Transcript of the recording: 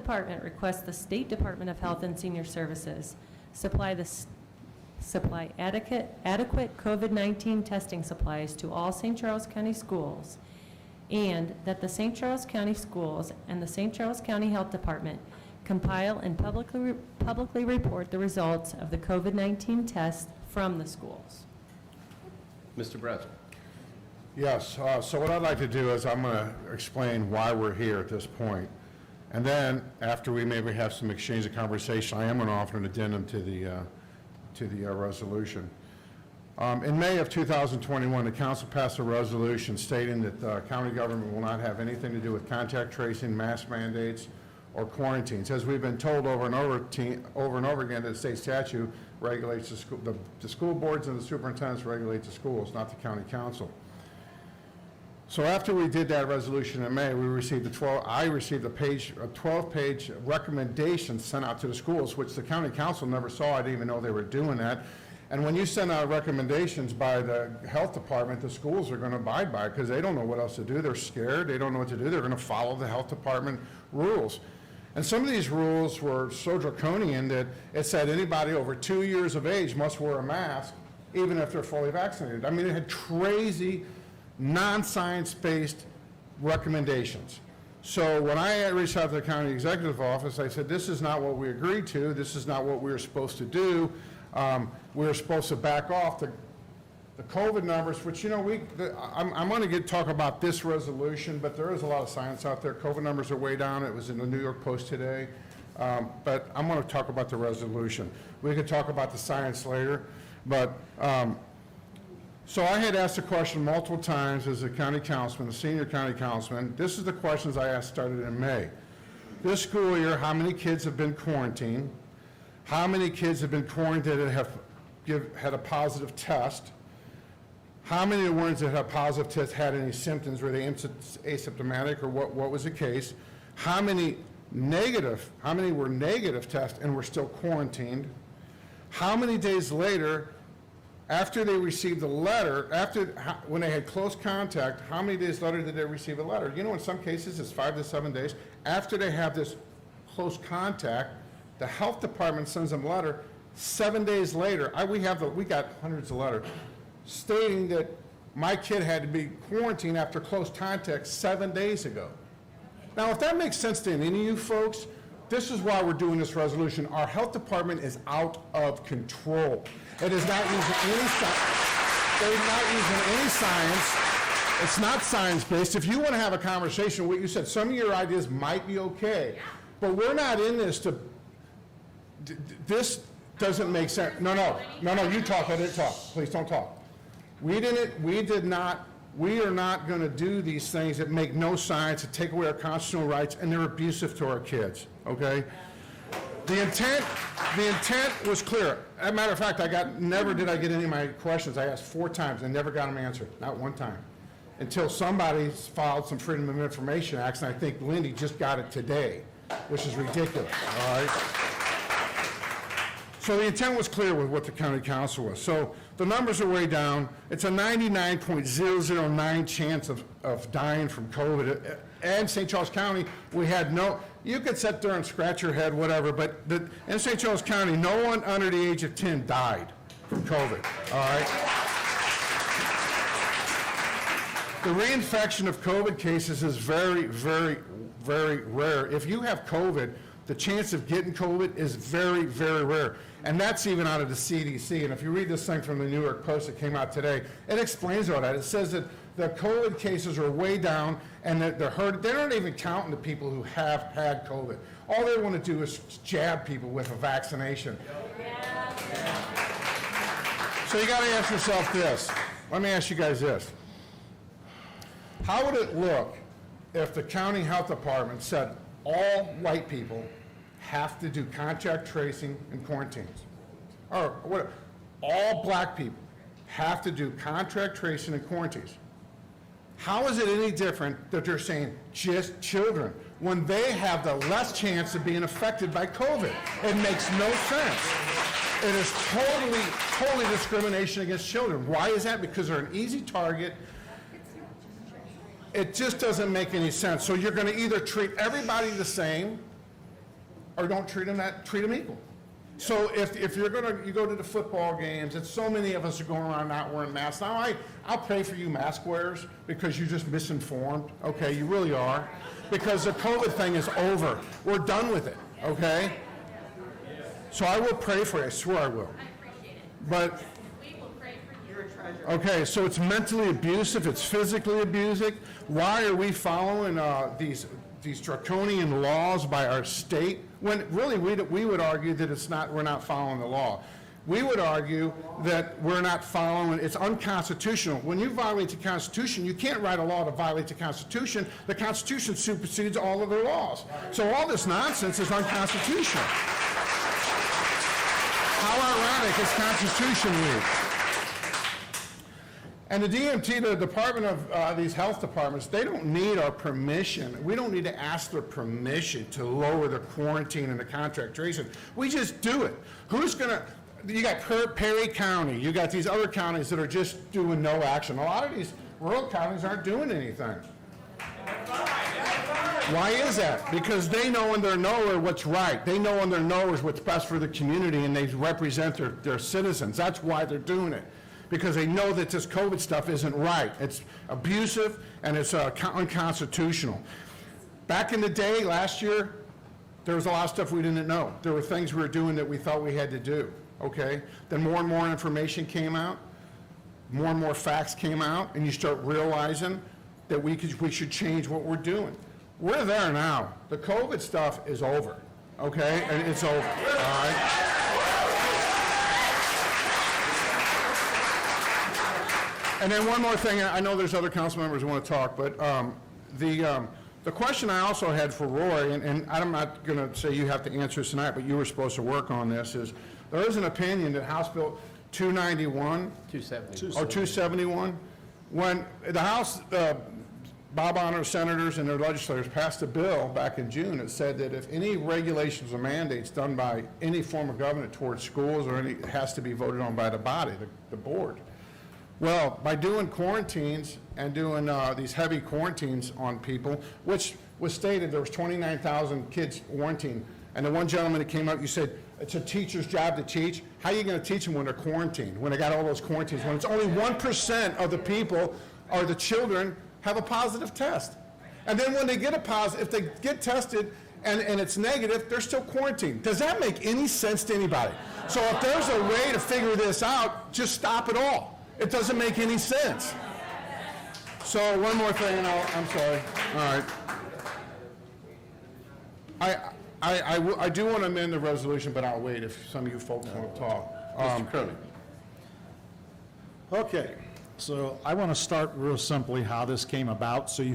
Department requests the State Department of Health and Senior Services supply adequate COVID-19 testing supplies to all St. Charles County schools, and that the St. Charles County Schools and the St. Charles County Health Department compile and publicly report the results of the COVID-19 test from the schools. Mr. Breslin. Yes, so what I'd like to do is I'm going to explain why we're here at this point. And then, after we maybe have some exchange of conversation, I am going to offer an addendum to the resolution. In May of 2021, the council passed a resolution stating that the county government will not have anything to do with contact tracing, mask mandates, or quarantines. As we've been told over and over again, that the state statute regulates the school boards and the superintendents regulate the schools, not the county council. So after we did that resolution in May, I received a 12-page recommendation sent out to the schools, which the county council never saw. I didn't even know they were doing that. And when you send out recommendations by the health department, the schools are going to abide by it because they don't know what else to do. They're scared. They don't know what to do. They're going to follow the health department rules. And some of these rules were so draconian that it said anybody over 2 years of age must wear a mask, even if they're fully vaccinated. I mean, it had crazy, non-science-based recommendations. So when I reached out to the county executive office, I said, this is not what we agreed to. This is not what we were supposed to do. We were supposed to back off the COVID numbers, which, you know, I'm going to talk about this resolution, but there is a lot of science out there. COVID numbers are way down. It was in the New York Post today. But I'm going to talk about the resolution. We could talk about the science later. But so I had asked the question multiple times as a county councilman, a senior county councilman. This is the questions I asked started in May. This school year, how many kids have been quarantined? How many kids have been quarantined that have had a positive test? How many of the ones that had positive tests had any symptoms? Were they asymptomatic, or what was the case? How many were negative tests and were still quarantined? How many days later, after they received the letter, when they had close contact, how many days later did they receive a letter? You know, in some cases, it's 5 to 7 days. After they have this close contact, the health department sends them a letter. 7 days later, we got hundreds of letters stating that my kid had to be quarantined after close contact 7 days ago. Now, if that makes sense to any of you folks, this is why we're doing this resolution. Our health department is out of control. It is not using any science. They're not using any science. It's not science-based. If you want to have a conversation, what you said, some of your ideas might be okay, but we're not in this to. This doesn't make sense. No, you talk. I didn't talk. Please don't talk. We are not going to do these things that make no science, that take away our constitutional rights, and they're abusive to our kids, okay? The intent was clear. As a matter of fact, never did I get any of my questions. I asked 4 times and never got them answered, not one time, until somebody filed some Freedom of Information Acts, and I think Lindy just got it today, which is ridiculous, all right? So the intent was clear with what the county council was. So the numbers are way down. It's a 99.009 chance of dying from COVID. And St. Charles County, we had you could sit there and scratch your head, whatever, but in St. Charles County, no one under the age of 10 died from COVID, all right? The reinfection of COVID cases is very, very, very rare. If you have COVID, the chance of getting COVID is very, very rare. And that's even out of the CDC. And if you read this thing from the New York Post that came out today, it explains all that. It says that the COVID cases are way down and that they're not even counting the people who have had COVID. All they want to do is jab people with a vaccination. So you got to ask yourself this. Let me ask you guys this. How would it look if the county health department said all white people have to do contact tracing and quarantines? Or what? All black people have to do contact tracing and quarantines. How is it any different that they're saying just children when they have the less chance of being affected by COVID? It makes no sense. It is totally discrimination against children. Why is that? Because they're an easy target. It just doesn't make any sense. So you're going to either treat everybody the same, or don't treat them equal. So if you go to the football games, and so many of us are going around not wearing masks. Now, I'll pray for you mask wearers because you're just misinformed, okay? You really are. Because the COVID thing is over. We're done with it, okay? So I will pray for you, I swear I will. I appreciate it. But, We will pray for you. You're a treasure. okay, so it's mentally abusive, it's physically abusive. Why are we following these draconian laws by our state, when really we would argue that we're not following the law. We would argue that we're not following, it's unconstitutional. When you violate the Constitution, you can't write a law to violate the Constitution. The Constitution supersedes all of their laws. So all this nonsense is unconstitutional. How ironic, it's Constitution Week. And the DMT, the Department of, these health departments, they don't need our permission. We don't need to ask their permission to lower the quarantine and the contact tracing. We just do it. Who's gonna, you got Perry County, you got these other counties that are just doing no action. A lot of these rural counties aren't doing anything. Why is that? Because they know in their knower what's right. They know in their knowers what's best for the community, and they represent their citizens. That's why they're doing it. Because they know that this COVID stuff isn't right. It's abusive and it's unconstitutional. Back in the day, last year, there was a lot of stuff we didn't know. There were things we were doing that we thought we had to do, okay? Then more and more information came out, more and more facts came out, and you start realizing that we should change what we're doing. We're there now. The COVID stuff is over, okay? And it's over, all right? And then one more thing, I know there's other council members who want to talk, but the question I also had for Roy, and I'm not going to say you have to answer this tonight, but you were supposed to work on this, is there is an opinion that House Bill 291, 270. or 271, when the House, Bob Honor senators and their legislators passed a bill back in June that said that if any regulations or mandates done by any form of government towards schools or any, it has to be voted on by the body, the board. Well, by doing quarantines and doing these heavy quarantines on people, which was stated there was 29,000 kids quarantined, and the one gentleman that came up, you said, it's a teacher's job to teach. How are you going to teach them when they're quarantined, when they got all those quarantines, when it's only 1% of the people or the children have a positive test? And then when they get a positive, if they get tested and it's negative, they're still quarantined. Does that make any sense to anybody? So if there's a way to figure this out, just stop it all. It doesn't make any sense. So one more thing, and I'm sorry. All right. I do want to amend the resolution, but I'll wait if some of you folks want to talk. Mr. Cronin. Okay, so I want to start real simply how this came about, so you